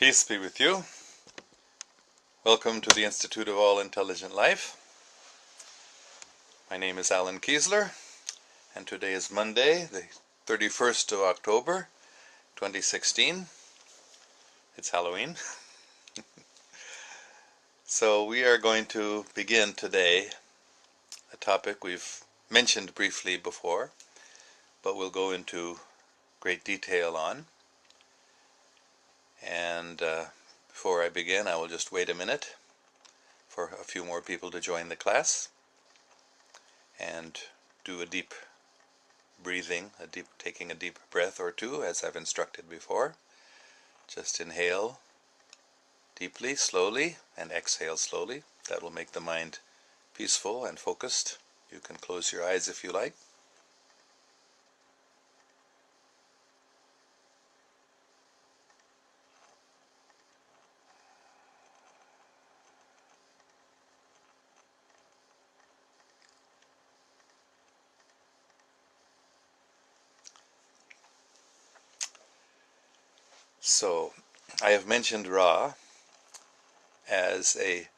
Peace be with you. Welcome to the Institute of All Intelligent Life. My name is Allan Keislar, and today is Monday, the 31st of October, 2016. It's Halloween. So we are going to begin today a topic we've mentioned briefly before, but we'll go into great detail on. And before I begin, I will just wait a minute for a few more people to join the class and do a deep breathing, taking a deep breath or two, as I've instructed before. Just inhale deeply, slowly, and exhale slowly. That will make the mind peaceful and focused. You can close your eyes if you like. So, I have mentioned Ra as a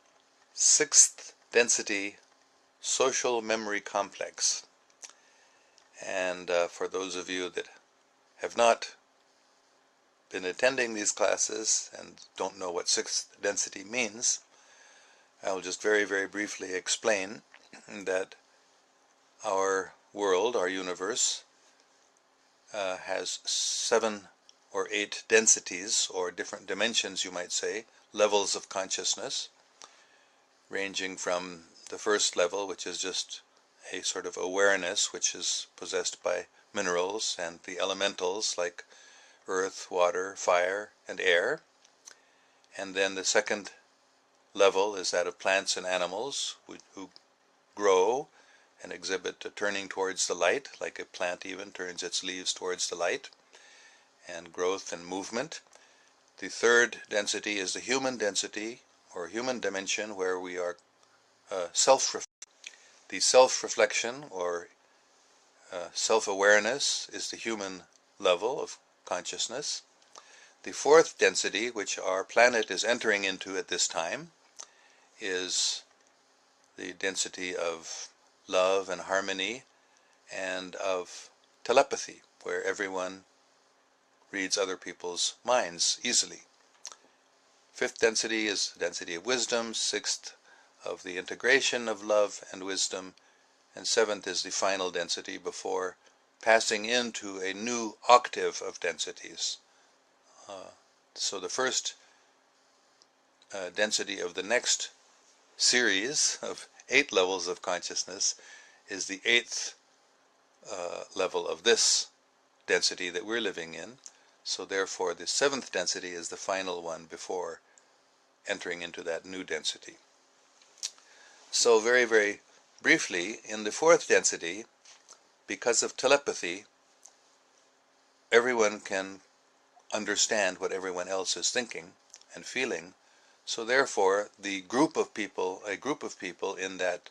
sixth density social memory complex. And for those of you that have not been attending these classes and don't know what sixth density means, I will just very, very briefly explain that our world, our universe, has 7 or 8 densities, or different dimensions, you might say, levels of consciousness, ranging from the first level, which is just a sort of awareness which is possessed by minerals and the elementals like earth, water, fire, and air. And then the second level is that of plants and animals who grow and exhibit a turning towards the light, like a plant even turns its leaves towards the light, and growth and movement. The third density is the human density, or human dimension, where we are the self-reflection, or self-awareness, is the human level of consciousness. The fourth density, which our planet is entering into at this time, is the density of love and harmony and of telepathy, where everyone reads other people's minds easily. Fifth density is the density of wisdom, sixth of the integration of love and wisdom, and seventh is the final density before passing into a new octave of densities. So the first density of the next series of 8 levels of consciousness is the 8th level of this density that we're living in. So therefore the 7th density is the final one before entering into that new density. So very, very briefly, in the 4th density, because of telepathy, everyone can understand what everyone else is thinking and feeling. So therefore a group of people in that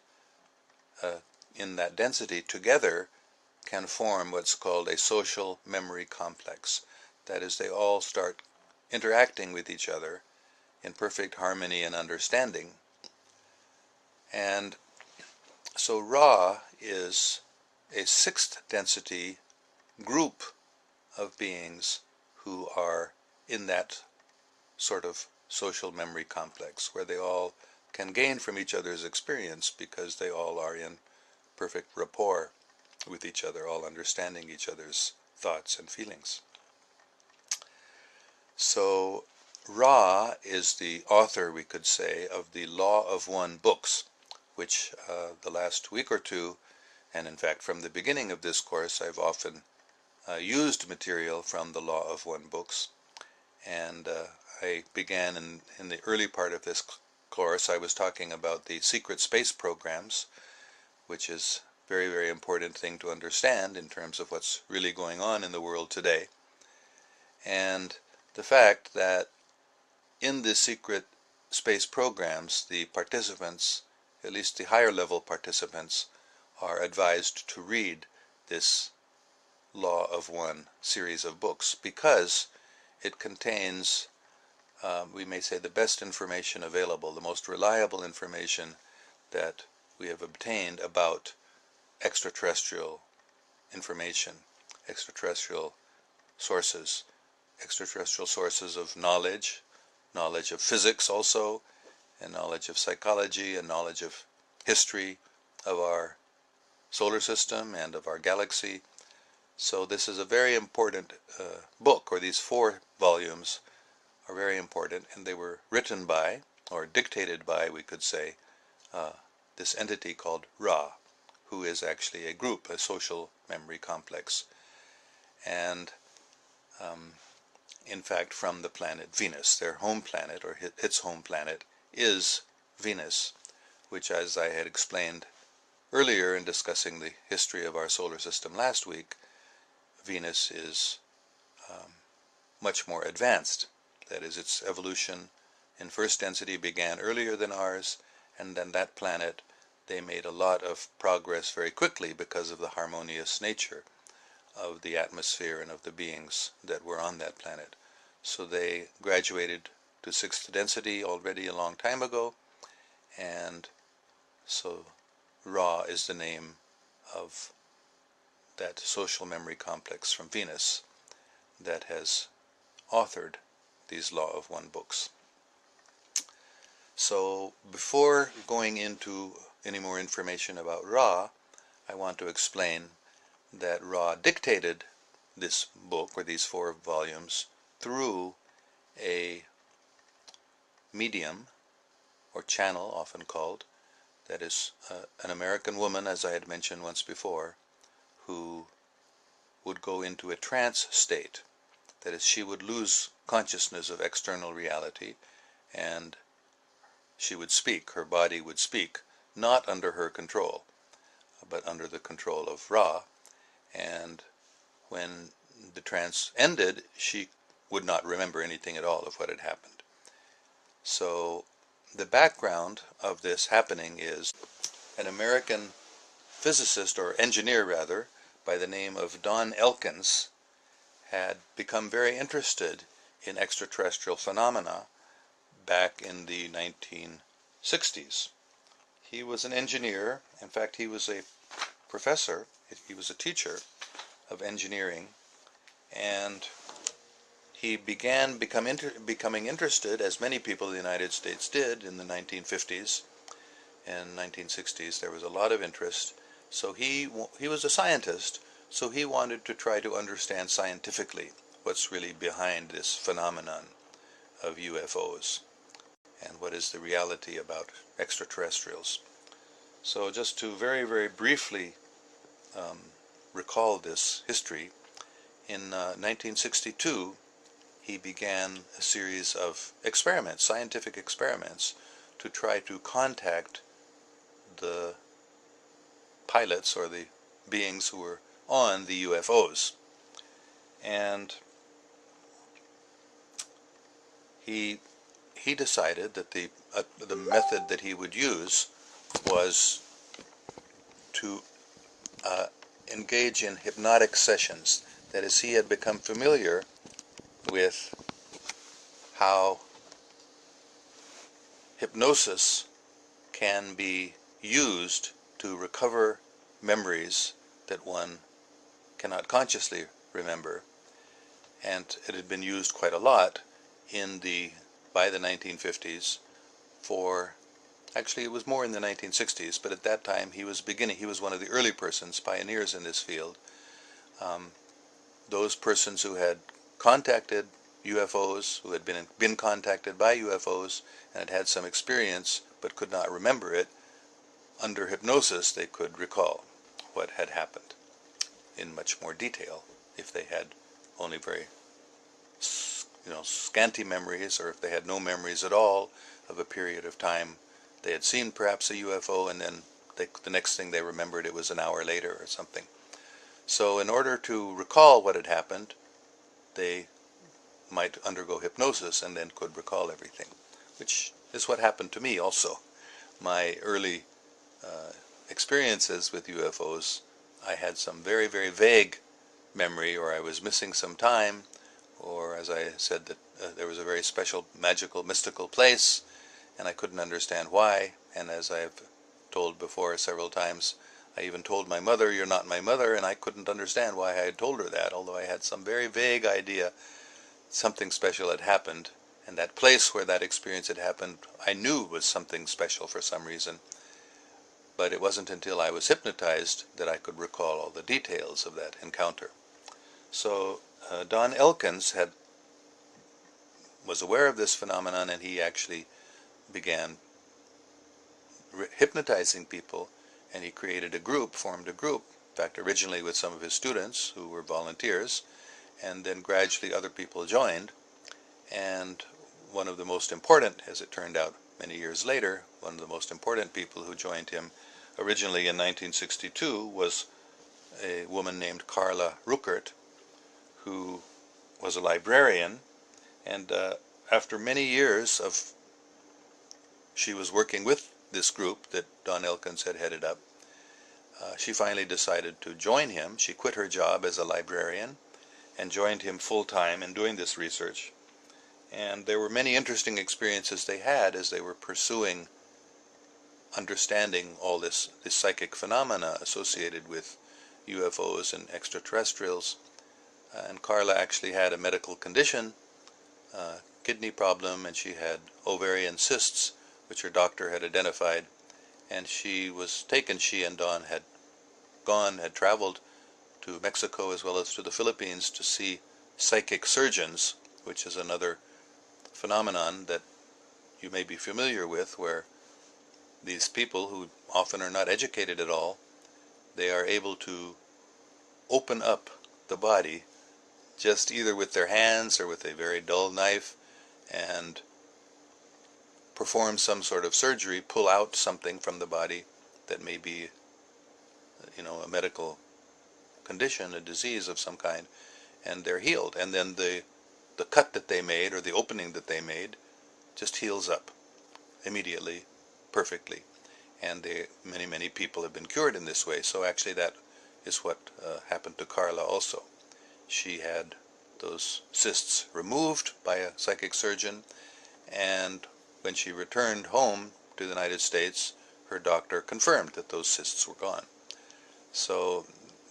density together can form what's called a social memory complex. That is, they all start interacting with each other in perfect harmony and understanding. And so Ra is a 6th density group of beings who are in that sort of social memory complex, where they all can gain from each other's experience because they all are in perfect rapport with each other, all understanding each other's thoughts and feelings. So Ra is the author, we could say, of the Law of One books, which the last week or two, and in fact from the beginning of this course, I've often used material from the Law of One books. And I began in the early part of this course, I was talking about the secret space programs, which is a very, very important thing to understand in terms of what's really going on in the world today. And the fact that in the secret space programs, the participants, at least the higher level participants, are advised to read this Law of One series of books, because it contains we may say, the best information available, the most reliable information that we have obtained about extraterrestrial information, extraterrestrial sources of knowledge, knowledge of physics also, and knowledge of psychology, and knowledge of history of our solar system and of our galaxy. So this is a very important book, or these 4 volumes are very important, and they were written by, or dictated by, we could say, this entity called Ra, who is actually a group, a social memory complex, and in fact from the planet Venus. Their home planet, or its home planet, is Venus, which, as I had explained earlier in discussing the history of our solar system last week, Venus is much more advanced. That is, its evolution in first density began earlier than ours, and then that planet, they made a lot of progress very quickly because of the harmonious nature of the atmosphere and of the beings that were on that planet. So they graduated to 6th density already a long time ago, and so Ra is the name of that social memory complex from Venus that has authored these Law of One books. So before going into any more information about Ra, I want to explain that Ra dictated this book, or these 4 volumes, through a medium, or channel often called, that is an American woman, as I had mentioned once before, who would go into a trance state. That is, she would lose consciousness of external reality, and she would speak, her body would speak, not under her control, but under the control of Ra. And when the trance ended, she would not remember anything at all of what had happened. So the background of this happening is an American physicist, or engineer rather, by the name of Don Elkins, had become very interested in extraterrestrial phenomena back in the 1960s. He was an engineer. In fact, he was a professor, he was a teacher of engineering, and he began becoming interested, as many people in the United States did in the 1950s and 1960s. There was a lot of interest. So he was a scientist, so he wanted to try to understand scientifically what's really behind this phenomenon of UFOs and what is the reality about extraterrestrials. So just to very, very briefly recall this history, in 1962 he began a series of experiments, scientific experiments, to try to contact the pilots, or the beings who were on the UFOs. And he decided that the method that he would use was to engage in hypnotic sessions. That is, he had become familiar with how hypnosis can be used to recover memories that one cannot consciously remember, and it had been used quite a lot by the 1950s for, actually it was more in the 1960s, but at that time he was one of the early pioneers in this field. Those persons who had contacted UFOs, who had been contacted by UFOs and had had some experience but could not remember it, under hypnosis they could recall what had happened in much more detail if they had only very scanty memories, or if they had no memories at all of a period of time they had seen perhaps a UFO, and then the next thing they remembered, it was an hour later or something. So in order to recall what had happened, they might undergo hypnosis and then could recall everything, which is what happened to me also. My early experiences with UFOs, I had some very, very vague memory, or I was missing some time, or as I said, that there was a very special, magical, mystical place, and I couldn't understand why. And as I've told before several times, I even told my mother, "You're not my mother," and I couldn't understand why I had told her that, although I had some very vague idea something special had happened. And that place where that experience had happened, I knew was something special for some reason. But it wasn't until I was hypnotized that I could recall all the details of that encounter. So Don Elkins was aware of this phenomenon, and he actually began hypnotizing people, and he created a group, formed a group, in fact originally with some of his students who were volunteers, and then gradually other people joined. And one of the most important, as it turned out many years later, one of the most important people who joined him originally in 1962 was a woman named Carla Rueckert, who was a librarian, and after many years of she was working with this group that Don Elkins had headed up, she finally decided to join him. She quit her job as a librarian and joined him full-time in doing this research. And there were many interesting experiences they had as they were pursuing understanding all this psychic phenomena associated with UFOs and extraterrestrials. And Carla actually had a medical condition, kidney problem, and she had ovarian cysts, which her doctor had identified. And she and Don had traveled to Mexico as well as to the Philippines to see psychic surgeons, which is another phenomenon that you may be familiar with, where these people, who often are not educated at all, they are able to open up the body just either with their hands or with a very dull knife and perform some sort of surgery, pull out something from the body that may be, a medical condition, a disease of some kind, and they're healed. And then the cut that they made, or the opening that they made, just heals up immediately, perfectly. And many people have been cured in this way. So actually that is what happened to Carla also. She had those cysts removed by a psychic surgeon, and when she returned home to the United States, her doctor confirmed that those cysts were gone. So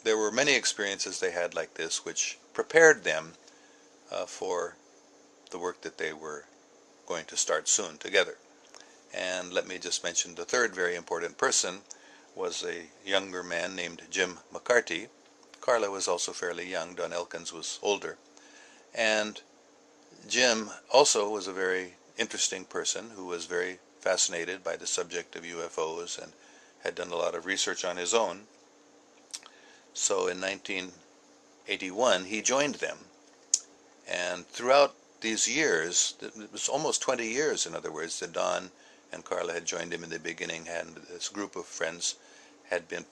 there were many experiences they had like this which prepared them for the work that they were going to start soon together. And let me just mention the third very important person was a younger man named Jim McCarty. Carla was also fairly young. Don Elkins was older. And Jim also was a very interesting person who was very fascinated by the subject of UFOs and had done a lot of research on his own. So in 1981 he joined them. And throughout these years, it was almost 20 years, in other words, that Don and Carla had joined him in the beginning, and this group of friends had been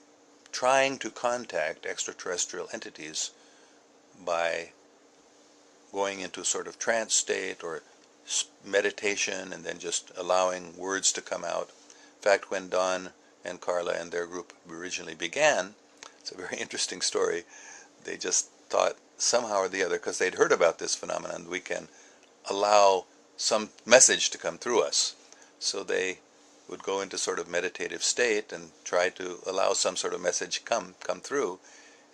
trying to contact extraterrestrial entities by going into a sort of trance state or meditation and then just allowing words to come out. In fact, when Don and Carla and their group originally began, it's a very interesting story, they just thought somehow or the other, because they'd heard about this phenomenon, we can allow some message to come through us. So they would go into sort of meditative state and try to allow some sort of message come through.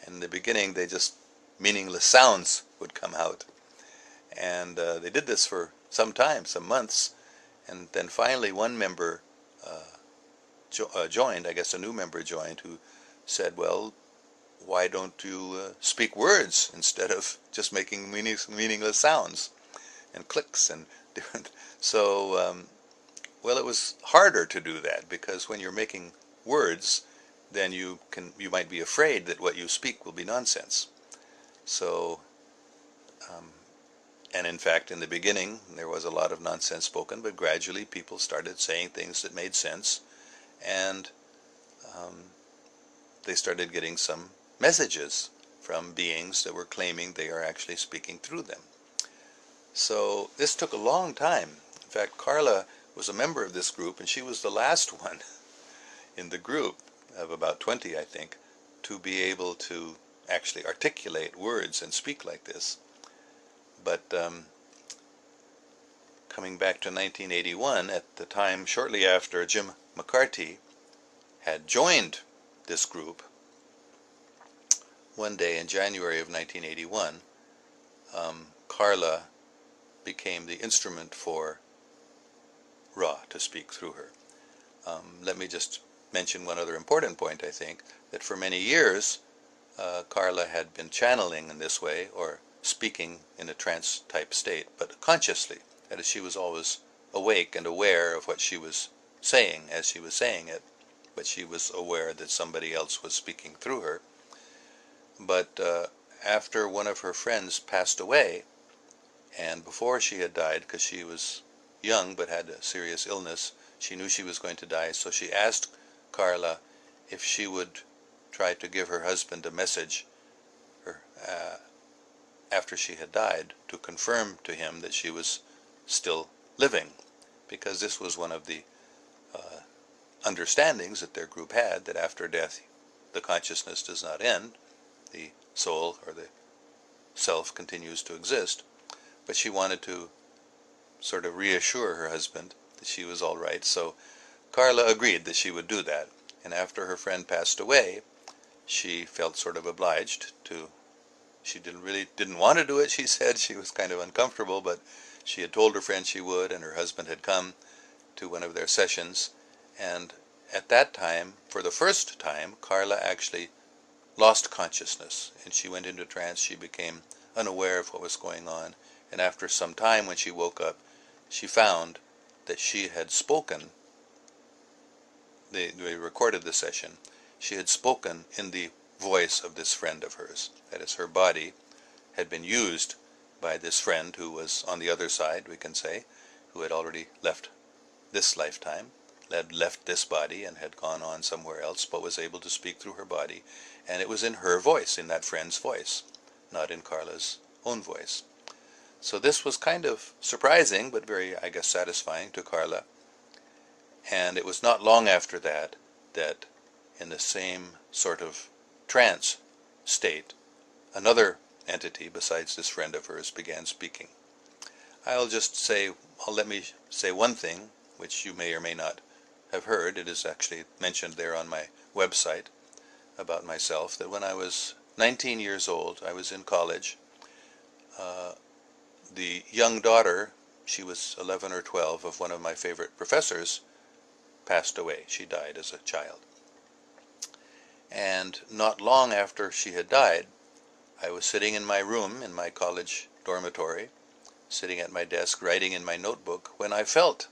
And in the beginning, they just meaningless sounds would come out. And they did this for some time, some months. And then finally one member joined, I guess a new member joined, who said, well, why don't you speak words instead of just making meaningless sounds and clicks and different. So, well, it was harder to do that, because when you're making words, then you might be afraid that what you speak will be nonsense. So, and in fact, in the beginning, there was a lot of nonsense spoken, but gradually people started saying things that made sense, and they started getting some messages from beings that were claiming they are actually speaking through them. So this took a long time. In fact, Carla was a member of this group, and she was the last one in the group of about 20, I think, to be able to actually articulate words and speak like this. But coming back to 1981, at the time shortly after Jim McCarty had joined this group, one day in January of 1981, Carla became the instrument for Ra to speak through her. Let me just mention one other important point, I think, that for many years Carla had been channeling in this way, or speaking in a trance-type state, but consciously. That is, she was always awake and aware of what she was saying as she was saying it, but she was aware that somebody else was speaking through her. But after one of her friends passed away, and before she had died, because she was young but had a serious illness, she knew she was going to die, so she asked Carla if she would try to give her husband a message after she had died, to confirm to him that she was still living, because this was one of the understandings that their group had, that after death the consciousness does not end, the soul or the self continues to exist. But she wanted to sort of reassure her husband that she was all right, so Carla agreed that she would do that. And after her friend passed away, she felt sort of obliged to. She didn't want to do it, she said. She was kind of uncomfortable, but she had told her friend she would, and her husband had come to one of their sessions. And at that time, for the first time, Carla actually lost consciousness, and she went into trance. She became unaware of what was going on, and after some time, when she woke up, she found that she had spoken. They recorded the session. She had spoken in the voice of this friend of hers. That is, her body had been used by this friend who was on the other side, we can say, who had already left this lifetime, had left this body and had gone on somewhere else, but was able to speak through her body. And it was in her voice, in that friend's voice, not in Carla's own voice. So this was kind of surprising, but very, I guess, satisfying to Carla. And it was not long after that that, in the same sort of trance state, another entity besides this friend of hers began speaking. Let me say one thing, which you may or may not have heard. It is actually mentioned there on my website about myself, that when I was 19 years old, I was in college. The young daughter, she was 11 or 12, of one of my favorite professors, passed away. She died as a child. And not long after she had died, I was sitting in my room, in my college dormitory, sitting at my desk, writing in my notebook, when I felt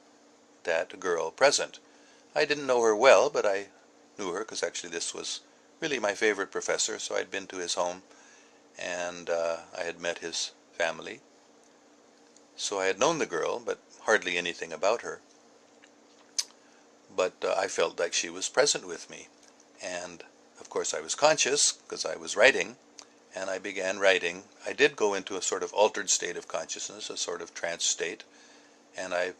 that girl present. I didn't know her well, but I knew her, because actually this was really my favorite professor, so I'd been to his home, and I had met his family. So I had known the girl, but hardly anything about her. But I felt like she was present with me. And, of course, I was conscious, because I was writing, and I began writing. I did go into a sort of altered state of consciousness, a sort of trance state, and I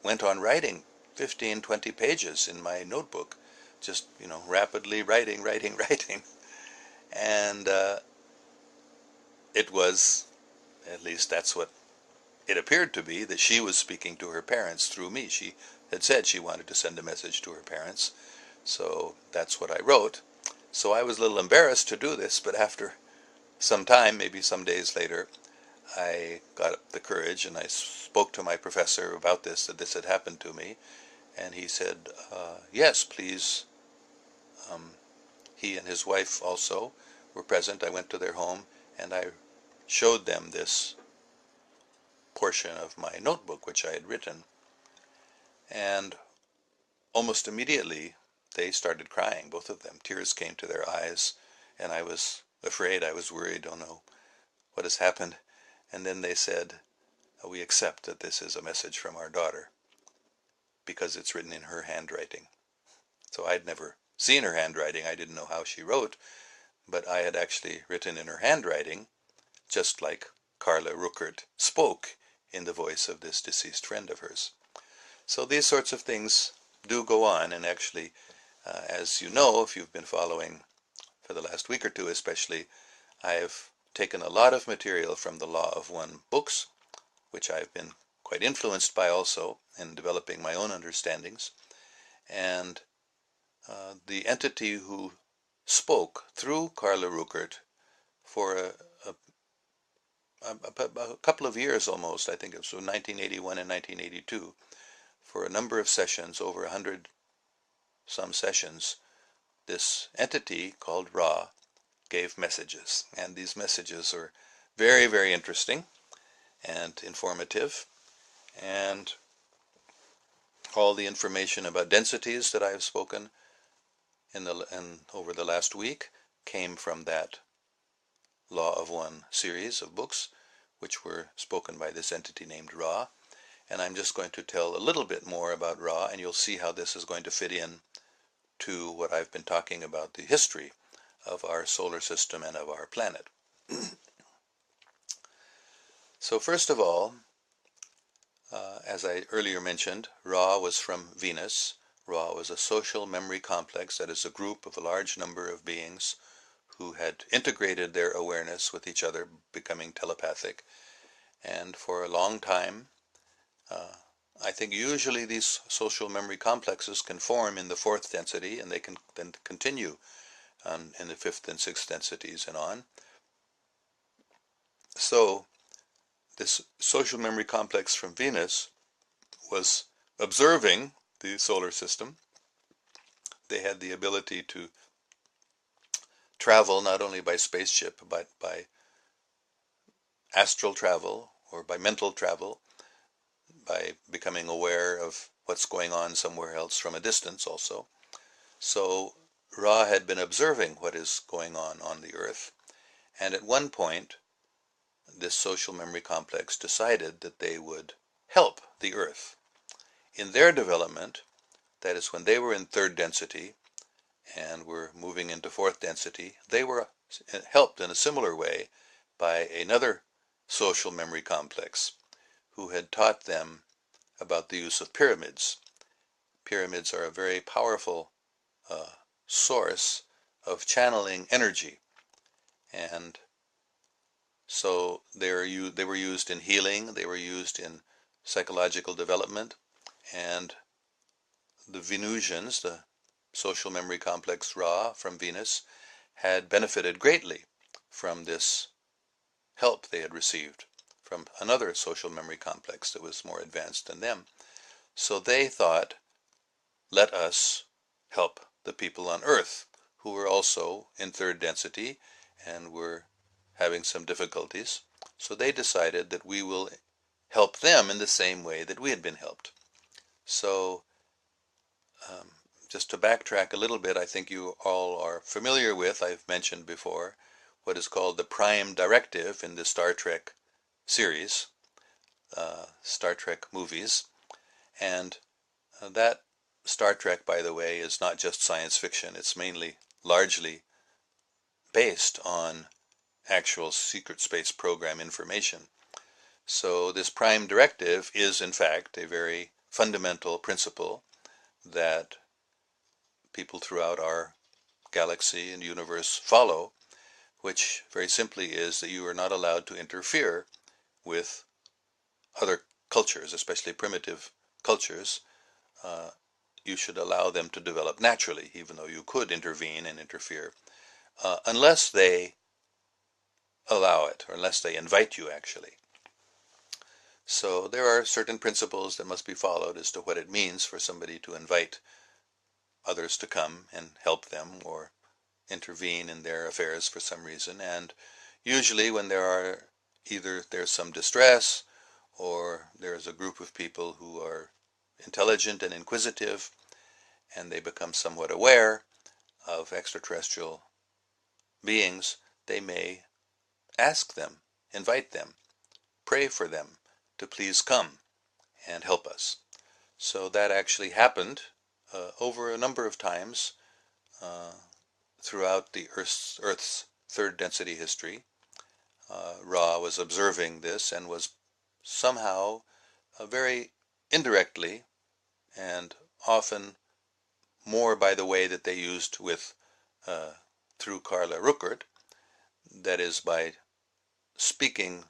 went on writing 15, 20 pages in my notebook, just, rapidly writing. And it was, at least that's what it appeared to be, that she was speaking to her parents through me. She had said she wanted to send a message to her parents, so that's what I wrote. So I was a little embarrassed to do this, but after some time, maybe some days later, I got up the courage and I spoke to my professor about this, that this had happened to me, and he said, yes, please. He and his wife also were present. I went to their home and I showed them this portion of my notebook which I had written, and almost immediately they started crying, both of them. Tears came to their eyes, and I was afraid, I was worried, oh no, what has happened? And then they said, we accept that this is a message from our daughter, because it's written in her handwriting. So I'd never seen her handwriting, I didn't know how she wrote, but I had actually written in her handwriting, just like Carla Rueckert spoke in the voice of this deceased friend of hers. So these sorts of things do go on, and actually, as you know, if you've been following for the last week or two especially, I have taken a lot of material from the Law of One books, which I've been quite influenced by also in developing my own understandings. And the entity who spoke through Carla Rueckert for a couple of years almost, I think it was 1981 and 1982, for a number of sessions, over 100 some sessions, this entity called Ra gave messages. And these messages are very, very interesting and informative. And all the information about densities that I have spoken over the last week came from that Law of One series of books, which were spoken by this entity named Ra. And I'm just going to tell a little bit more about Ra, and you'll see how this is going to fit in to what I've been talking about, the history of our solar system and of our planet. So first of all, as I earlier mentioned, Ra was from Venus. Ra was a social memory complex, that is a group of a large number of beings who had integrated their awareness with each other, becoming telepathic. And for a long time, I think usually these social memory complexes can form in the fourth density, and they can then continue in the fifth and sixth densities and on. So this social memory complex from Venus was observing the solar system. They had the ability to travel not only by spaceship, but by astral travel or by mental travel, by becoming aware of what's going on somewhere else from a distance also. So Ra had been observing what is going on the Earth, and at one point this social memory complex decided that they would help the Earth. In their development, that is when they were in third density and were moving into fourth density, they were helped in a similar way by another social memory complex who had taught them about the use of pyramids. Pyramids are a very powerful source of channeling energy, and so they were used in healing, they were used in psychological development, and the Venusians, the social memory complex Ra from Venus, had benefited greatly from this help they had received from another social memory complex that was more advanced than them. So they thought, let us help the people on Earth who were also in third density and were having some difficulties. So they decided that we will help them in the same way that we had been helped. So just to backtrack a little bit, I think you all are familiar with, I've mentioned before, what is called the Prime Directive in the Star Trek series, Star Trek movies. And that Star Trek, by the way, is not just science fiction. It's largely based on actual secret space program information. So this Prime Directive is, in fact, a very fundamental principle that people throughout our galaxy and universe follow, which very simply is that you are not allowed to interfere with other cultures, especially primitive cultures. You should allow them to develop naturally, even though you could intervene and interfere, unless they allow it, or unless they invite you, actually. So there are certain principles that must be followed as to what it means for somebody to invite others to come and help them or intervene in their affairs for some reason. And usually when there's some distress, or there's a group of people who are intelligent and inquisitive, and they become somewhat aware of extraterrestrial beings, they may ask them, invite them, pray for them to please come and help us. So that actually happened over a number of times throughout the Earth's third density history. Ra was observing this and was somehow very indirectly, and often more by the way that they used with through Carla Rueckert, that is by speaking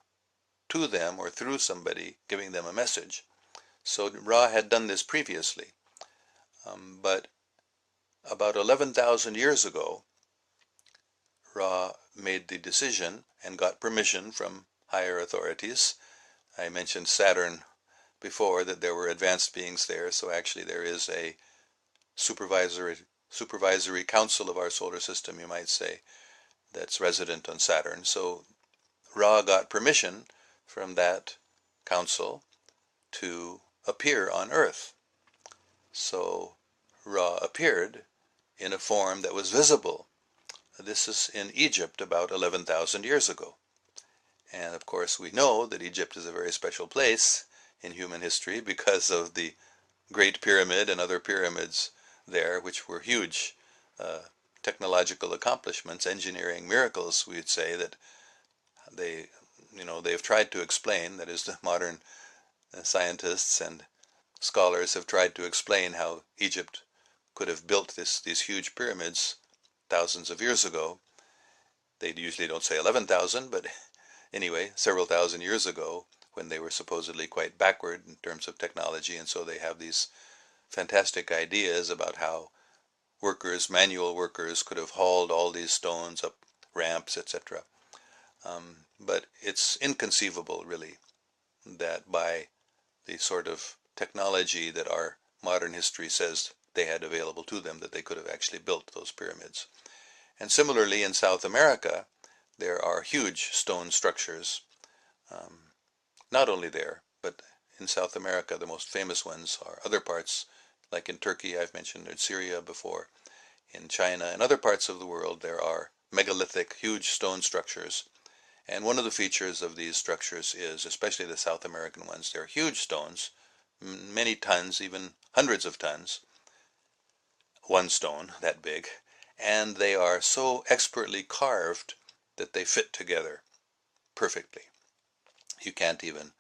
to them or through somebody, giving them a message. So Ra had done this previously. But about 11,000 years ago, Ra made the decision and got permission from higher authorities. I mentioned Saturn before, that there were advanced beings there, so actually there is a supervisory council of our solar system, you might say, that's resident on Saturn. So Ra got permission from that council to appear on Earth. So Ra appeared in a form that was visible. This is in Egypt about 11,000 years ago. And of course we know that Egypt is a very special place in human history because of the Great Pyramid and other pyramids there, which were huge technological accomplishments, engineering miracles, we'd say, that they've tried to explain. That is, the modern scientists and scholars have tried to explain how Egypt could have built these huge pyramids thousands of years ago. They usually don't say 11,000, but anyway, several thousand years ago, when they were supposedly quite backward in terms of technology, and so they have these fantastic ideas about how manual workers, could have hauled all these stones up ramps, etc. But it's inconceivable, really, that by the sort of technology that our modern history says they had available to them, that they could have actually built those pyramids. And similarly, in South America, there are huge stone structures. Not only there, but in South America, the most famous ones are other parts, like in Turkey, I've mentioned, in Syria before, in China, and other parts of the world, there are megalithic, huge stone structures. And one of the features of these structures is, especially the South American ones, they're huge stones, many tons, even hundreds of tons, one stone that big, and they are so expertly carved that they fit together perfectly. You can't even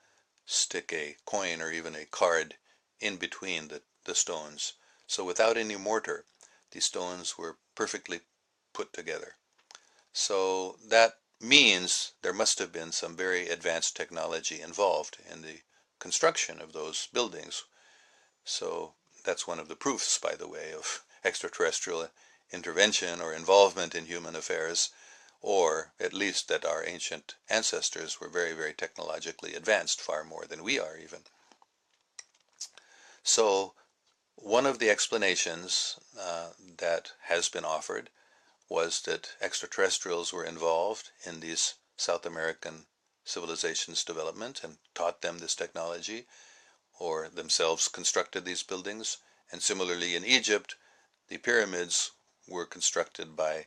stick a coin or even a card in between the stones. So without any mortar, the stones were perfectly put together. So that means there must have been some very advanced technology involved in the construction of those buildings. So that's one of the proofs, by the way, of extraterrestrial intervention or involvement in human affairs, or at least that our ancient ancestors were very, very technologically advanced, far more than we are even. So one of the explanations that has been offered was that extraterrestrials were involved in these South American civilizations' development and taught them this technology, or themselves constructed these buildings. And similarly in Egypt, the pyramids were constructed by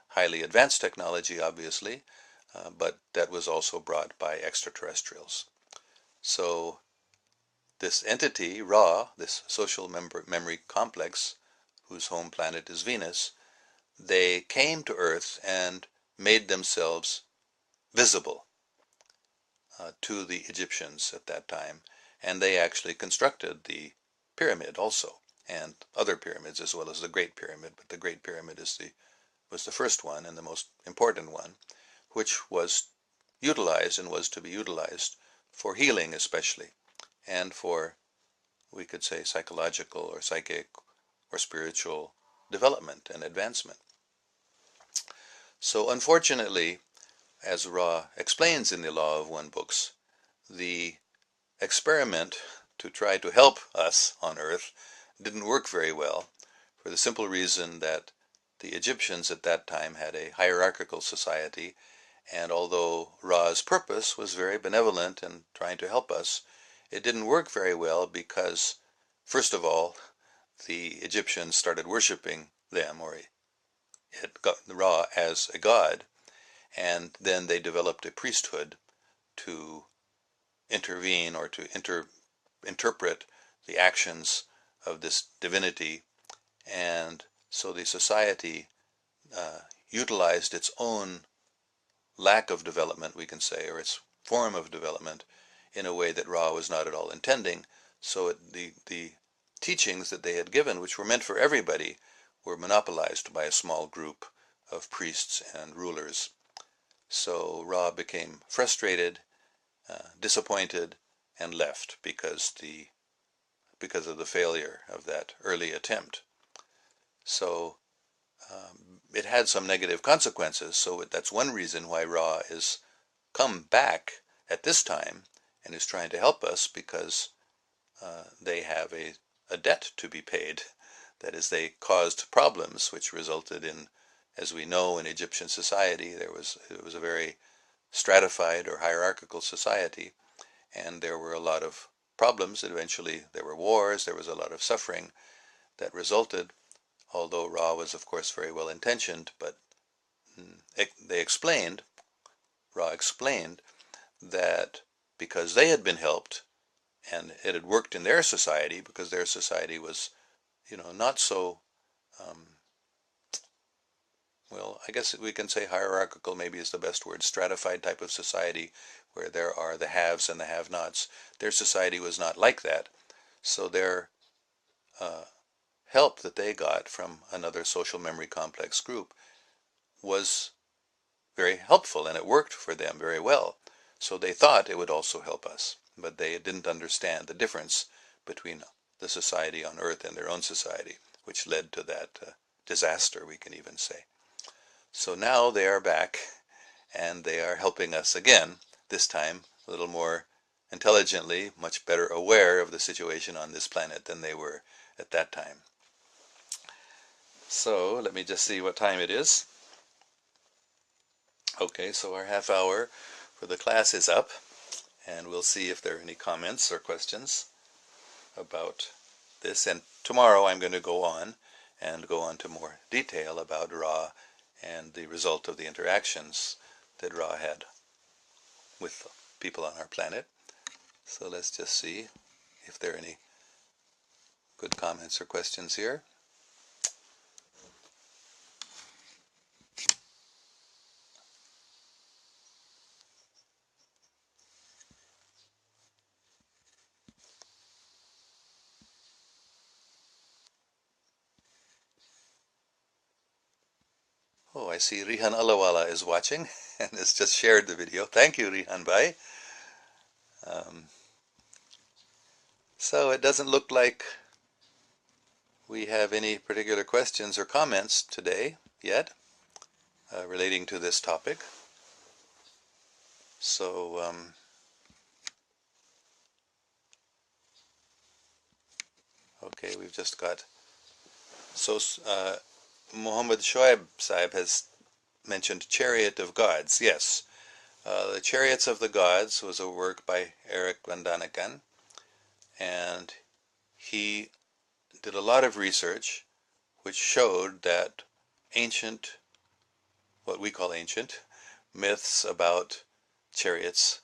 highly advanced technology, obviously, but that was also brought by extraterrestrials. So this entity, Ra, this social memory complex, whose home planet is Venus, they came to Earth and made themselves visible to the Egyptians at that time, and they actually constructed the pyramid also, and other pyramids as well as the Great Pyramid, but the Great Pyramid was the first one and the most important one, which was utilized and was to be utilized for healing especially, and for, we could say, psychological or psychic or spiritual development and advancement. So unfortunately, as Ra explains in the Law of One books, the experiment to try to help us on Earth didn't work very well, for the simple reason that the Egyptians at that time had a hierarchical society, and although Ra's purpose was very benevolent and trying to help us, it didn't work very well because, first of all, the Egyptians started worshiping them, or Ra as a god, and then they developed a priesthood to intervene or to interpret the actions of this divinity, and so the society utilized its own lack of development, we can say, or its form of development, in a way that Ra was not at all intending. So the teachings that they had given, which were meant for everybody, were monopolized by a small group of priests and rulers. So Ra became frustrated, disappointed, and left because of the failure of that early attempt. So it had some negative consequences. So that's one reason why Ra is come back at this time and is trying to help us, because they have a debt to be paid. That is, they caused problems which resulted in, as we know, in Egyptian society, it was a very stratified or hierarchical society, and there were a lot of problems. Eventually there were wars, there was a lot of suffering that resulted, although Ra was of course very well intentioned, but Ra explained that because they had been helped and it had worked in their society, because their society was, not so, well, I guess we can say hierarchical maybe is the best word, stratified type of society where there are the haves and the have-nots. Their society was not like that. So their help that they got from another social memory complex group was very helpful, and it worked for them very well. So they thought it would also help us, but they didn't understand the difference between the society on Earth and their own society, which led to that disaster, we can even say. So now they are back, and they are helping us again, this time a little more intelligently, much better aware of the situation on this planet than they were at that time. So let me just see what time it is. Okay, so our half hour for the class is up, and we'll see if there are any comments or questions about this. And tomorrow I'm going to go on to more detail about Ra and the result of the interactions that Ra had with people on our planet. So let's just see if there are any good comments or questions here. Oh, I see Rihan Alawala is watching and has just shared the video. Thank you, Rihan Bhai. So it doesn't look like we have any particular questions or comments today yet relating to this topic. So okay, we've just got, so Muhammad Shoaib Sahib has mentioned Chariot of Gods. Yes, the Chariots of the Gods was a work by Eric van Daniken, and he did a lot of research which showed that ancient, what we call ancient, myths about chariots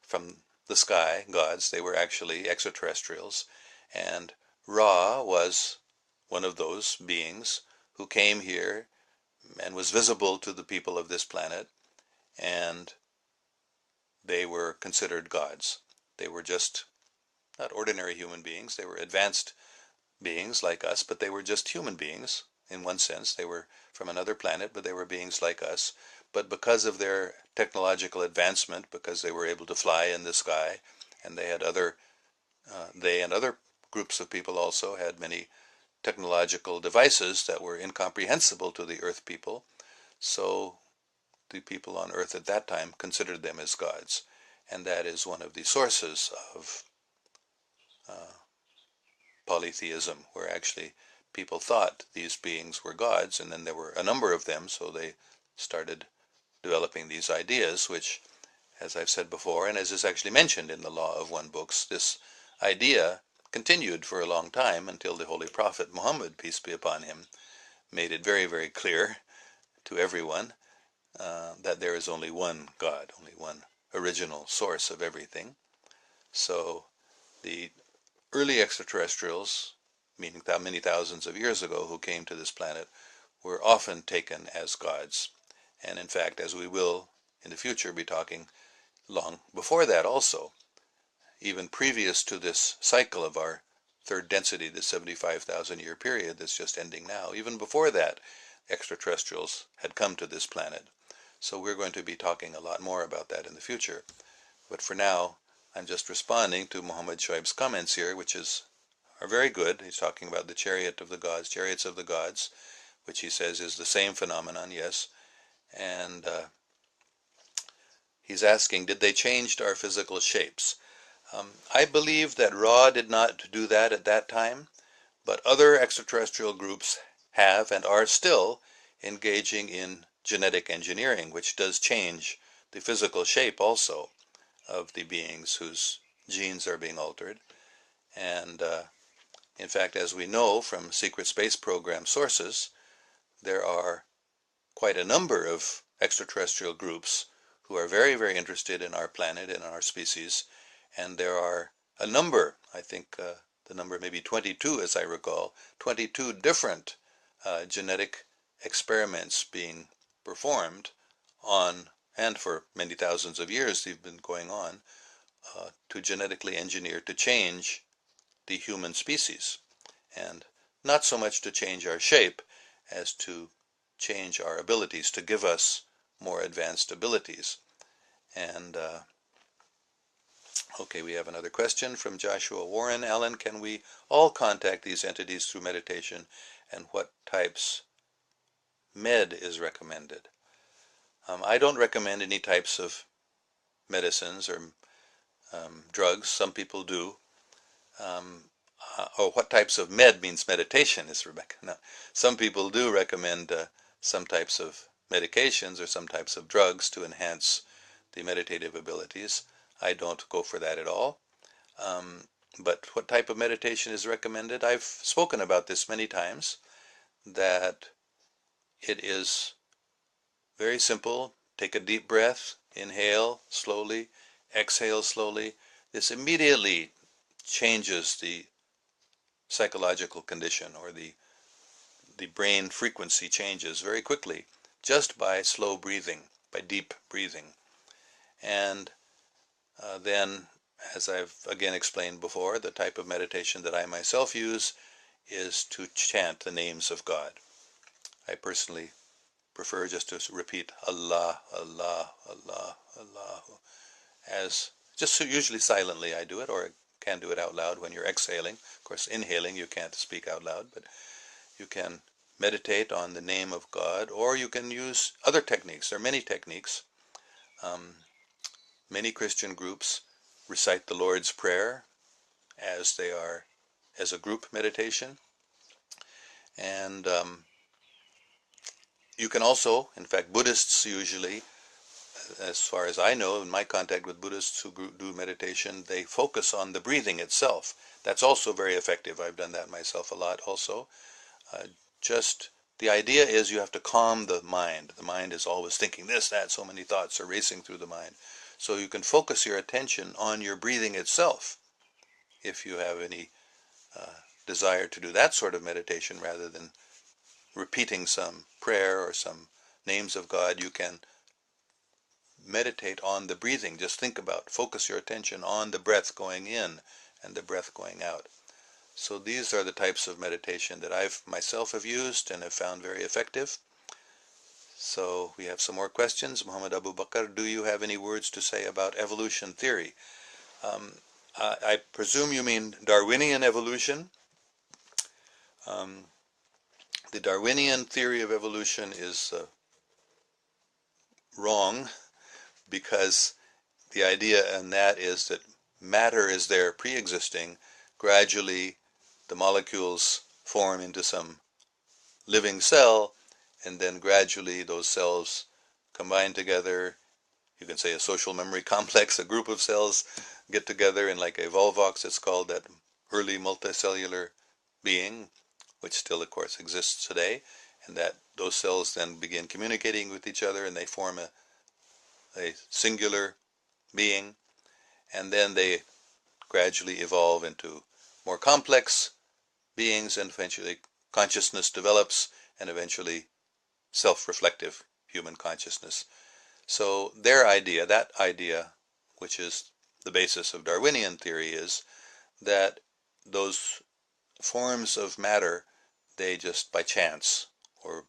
from the sky, gods, they were actually extraterrestrials, and Ra was one of those beings who came here and was visible to the people of this planet, and they were considered gods. They were just not ordinary human beings, they were advanced beings like us, but they were just human beings in one sense. They were from another planet, but they were beings like us. But because of their technological advancement, because they were able to fly in the sky, and they and other groups of people also had many technological devices that were incomprehensible to the Earth people, so the people on Earth at that time considered them as gods. And that is one of the sources of polytheism, where actually people thought these beings were gods, and then there were a number of them, so they started developing these ideas, which, as I've said before, and as is actually mentioned in the Law of One books, this idea continued for a long time until the Holy Prophet Muhammad, peace be upon him, made it very, very clear to everyone that there is only one God, only one original source of everything. So the early extraterrestrials, meaning many thousands of years ago, who came to this planet, were often taken as gods. And in fact, as we will in the future be talking long before that also, even previous to this cycle of our third density, the 75,000 year period that's just ending now, even before that, extraterrestrials had come to this planet. So we're going to be talking a lot more about that in the future. But for now, I'm just responding to Muhammad Shoaib's comments here, which are very good. He's talking about the chariot of the gods, chariots of the gods, which he says is the same phenomenon, yes. And he's asking, did they change our physical shapes? I believe that Ra did not do that at that time, but other extraterrestrial groups have and are still engaging in genetic engineering, which does change the physical shape also of the beings whose genes are being altered. And in fact, as we know from secret space program sources, there are quite a number of extraterrestrial groups who are very, very interested in our planet and our species. And there are a number, I think the number maybe 22 as I recall, 22 different genetic experiments being performed on, and for many thousands of years they've been going on, to genetically engineer, to change the human species. And not so much to change our shape as to change our abilities, to give us more advanced abilities. And okay, we have another question from Joshua Warren. Allan, can we all contact these entities through meditation, and what types med is recommended? I don't recommend any types of medicines or drugs. Some people do. Or what types of med means meditation, is Rebecca. No, some people do recommend some types of medications or some types of drugs to enhance the meditative abilities. I don't go for that at all. But what type of meditation is recommended? I've spoken about this many times, that it is very simple. Take a deep breath, inhale slowly, exhale slowly. This immediately changes the psychological condition, or the brain frequency changes very quickly just by slow breathing, by deep breathing. And then, as I've again explained before, the type of meditation that I myself use is to chant the names of God. I personally prefer just to repeat Allah, Allah, Allah, Allah, as just usually silently I do it, or I can do it out loud when you're exhaling. Of course, inhaling you can't speak out loud, but you can meditate on the name of God, or you can use other techniques. There are many techniques. Many Christian groups recite the Lord's Prayer as a group meditation. And you can also, in fact, Buddhists usually, as far as I know, in my contact with Buddhists who do meditation, they focus on the breathing itself. That's also very effective. I've done that myself a lot also. Just the idea is you have to calm the mind. The mind is always thinking this, that, so many thoughts are racing through the mind. So you can focus your attention on your breathing itself if you have any desire to do that sort of meditation rather than repeating some prayer or some names of God. You can meditate on the breathing. Just focus your attention on the breath going in and the breath going out. So these are the types of meditation that I've myself have used and have found very effective. So we have some more questions. Muhammad Abu Bakr, do you have any words to say about evolution theory? I presume you mean Darwinian evolution. The Darwinian theory of evolution is wrong, because the idea in that is that matter is there pre-existing. Gradually the molecules form into some living cell, and then gradually those cells combine together. You can say a social memory complex, a group of cells get together in like a Volvox, it's called, that early multicellular being, which still of course exists today, and that those cells then begin communicating with each other and they form a singular being, and then they gradually evolve into more complex beings, and eventually consciousness develops, and eventually self-reflective human consciousness. So their idea, that idea, which is the basis of Darwinian theory, is that those forms of matter, they just by chance or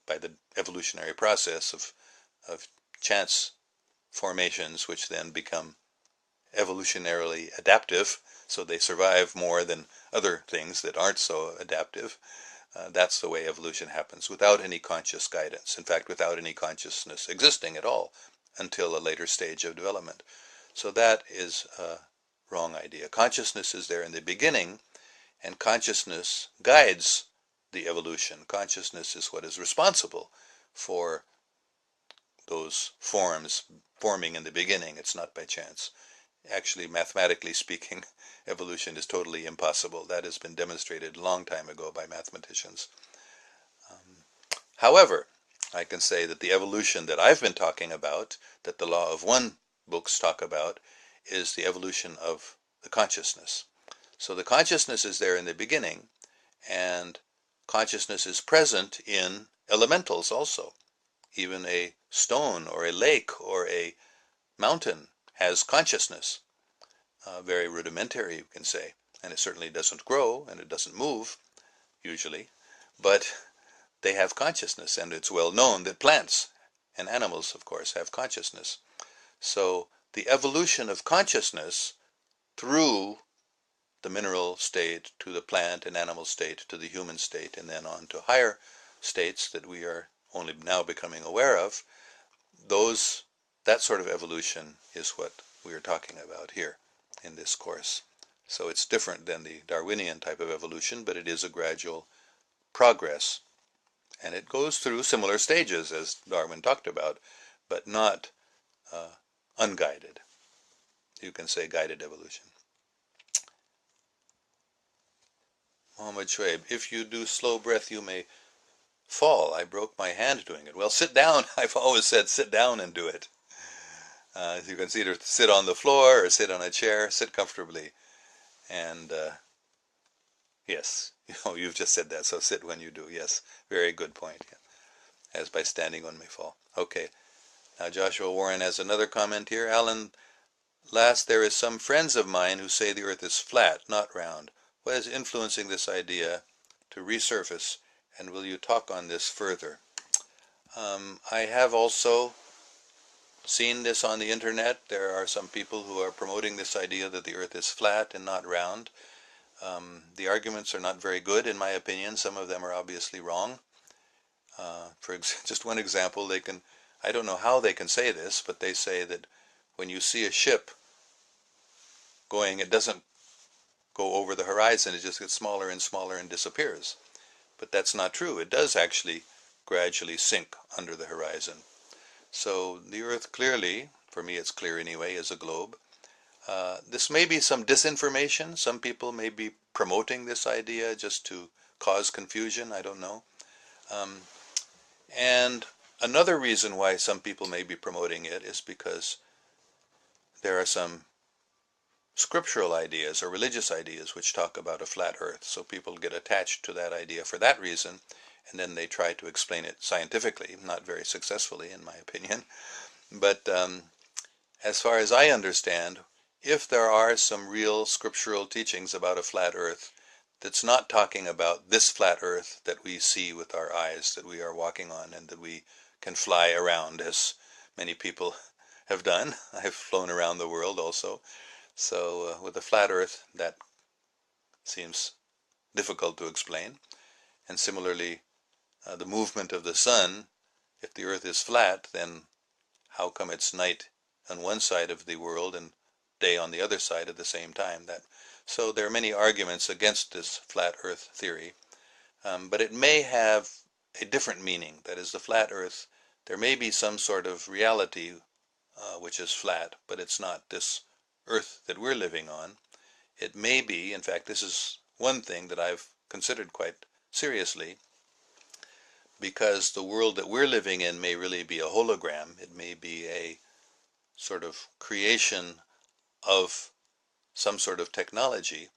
by the evolutionary process of chance formations, which then become evolutionarily adaptive, so they survive more than other things that aren't so adaptive. That's the way evolution happens, without any conscious guidance. In fact, without any consciousness existing at all until a later stage of development. So that is a wrong idea. Consciousness is there in the beginning, and consciousness guides the evolution. Consciousness is what is responsible for those forms forming in the beginning. It's not by chance. Actually, mathematically speaking, evolution is totally impossible. That has been demonstrated a long time ago by mathematicians. However, I can say that the evolution that I've been talking about, that the Law of One books talk about, is the evolution of the consciousness. So the consciousness is there in the beginning, and consciousness is present in elementals also. Even a stone or a lake or a mountain has consciousness. Very rudimentary, you can say. And it certainly doesn't grow, and it doesn't move, usually. But they have consciousness, and it's well known that plants and animals, of course, have consciousness. So the evolution of consciousness through the mineral state to the plant and animal state to the human state, and then on to higher states that we are only now becoming aware of, that sort of evolution is what we are talking about here in this course. So it's different than the Darwinian type of evolution, but it is a gradual progress. And it goes through similar stages as Darwin talked about, but not unguided. You can say guided evolution. Mohammed Shoaib, if you do slow breath, you may fall. I broke my hand doing it. Well, sit down. I've always said sit down and do it. You can either sit on the floor or sit on a chair. Sit comfortably. And yes, you've just said that, so sit when you do. Yes, very good point. Yeah. As by standing one may fall. Okay. Now Joshua Warren has another comment here. Allan, last, there is some friends of mine who say the earth is flat, not round. What is influencing this idea to resurface, and will you talk on this further? I have also seen this on the internet. There are some people who are promoting this idea that the earth is flat and not round. The arguments are not very good, in my opinion. Some of them are obviously wrong. For just one example, I don't know how they can say this, but they say that when you see a ship going, it doesn't go over the horizon, it just gets smaller and smaller and disappears. But that's not true. It does actually gradually sink under the horizon. So the earth clearly, for me it's clear anyway, is a globe. This may be some disinformation. Some people may be promoting this idea just to cause confusion. I don't know. And another reason why some people may be promoting it is because there are some scriptural ideas or religious ideas which talk about a flat earth. So people get attached to that idea for that reason, and then they try to explain it scientifically, not very successfully in my opinion. But as far as I understand, if there are some real scriptural teachings about a flat earth that's not talking about this flat earth that we see with our eyes, that we are walking on and that we can fly around, as many people have done. I've flown around the world also. So with a flat earth, that seems difficult to explain. And similarly, the movement of the sun, if the earth is flat, then how come it's night on one side of the world and day on the other side at the same time? So there are many arguments against this flat earth theory, but it may have a different meaning. That is, the flat earth, there may be some sort of reality which is flat, but it's not this earth that we're living on. It may be, in fact, this is one thing that I've considered quite seriously, because the world that we're living in may really be a hologram. It may be a sort of creation of some sort of technology,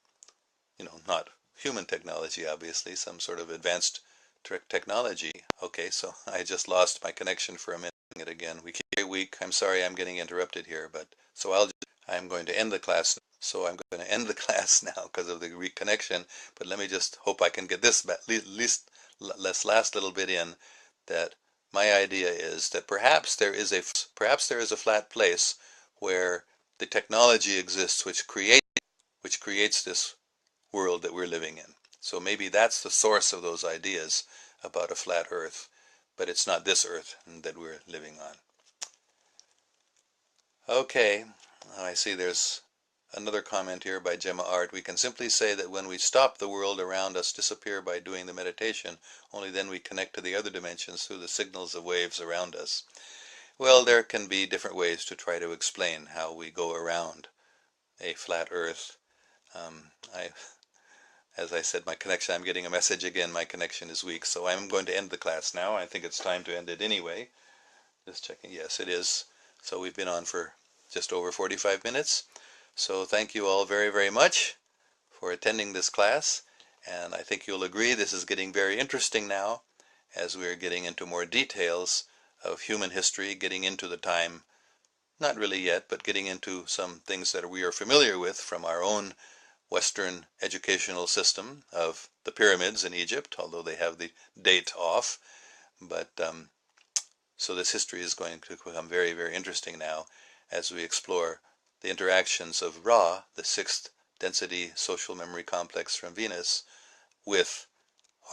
not human technology, obviously, some sort of advanced technology. Okay, so I just lost my connection for a minute again. We keep very weak. I'm sorry I'm getting interrupted here, but so I'm going to end the class. So I'm going to end the class now because of the reconnection, but let me just hope I can get this at least this last little bit in, that my idea is that perhaps there is a flat place where the technology exists which creates this world that we're living in. So maybe that's the source of those ideas about a flat Earth, but it's not this Earth that we're living on. Okay, I see there's another comment here by Gemma Art. We can simply say that when we stop the world around us disappear by doing the meditation, only then we connect to the other dimensions through the signals of waves around us. Well, there can be different ways to try to explain how we go around a flat Earth. As I said, I'm getting a message again, my connection is weak, so I'm going to end the class now. I think it's time to end it anyway. Just checking, yes it is. So we've been on for just over 45 minutes. So thank you all very, very much for attending this class, and I think you'll agree this is getting very interesting now as we're getting into more details of human history, getting into the time, not really yet, but getting into some things that we are familiar with from our own Western educational system of the pyramids in Egypt, although they have the date off. But so this history is going to become very, very interesting now as we explore the interactions of Ra, the sixth density social memory complex from Venus, with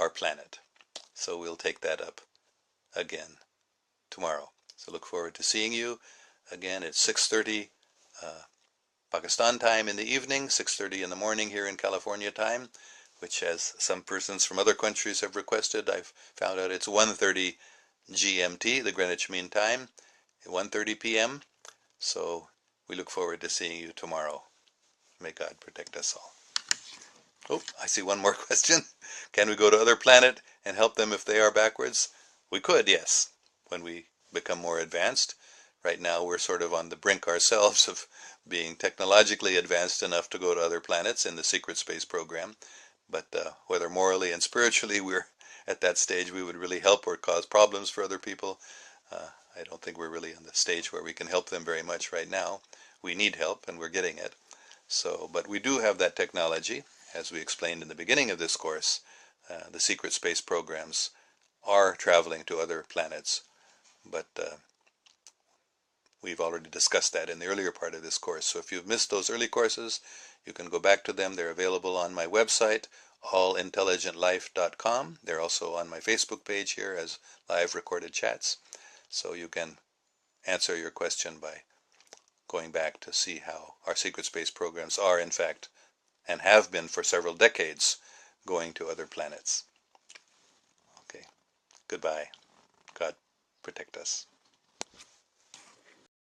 our planet. So we'll take that up again tomorrow. So look forward to seeing you again at 6:30 Pakistan time in the evening, 6:30 in the morning here in California time, which, as some persons from other countries have requested, I've found out it's 1:30 GMT, the Greenwich Mean Time, 1:30 p.m. So we look forward to seeing you tomorrow. May God protect us all. Oh, I see one more question. Can we go to other planet and help them if they are backwards? We could, yes, when we become more advanced. Right now we're sort of on the brink ourselves of being technologically advanced enough to go to other planets in the secret space program. But whether morally and spiritually we're at that stage we would really help or cause problems for other people, I don't think we're really in the stage where we can help them very much right now. We need help and we're getting it. So, but we do have that technology. As we explained in the beginning of this course, the secret space programs are traveling to other planets, but we've already discussed that in the earlier part of this course. So if you've missed those early courses, you can go back to them. They're available on my website, allintelligentlife.com. They're also on my Facebook page here as live recorded chats. So you can answer your question by going back to see how our secret space programs are, in fact, and have been for several decades, going to other planets. Okay, goodbye. God protect us.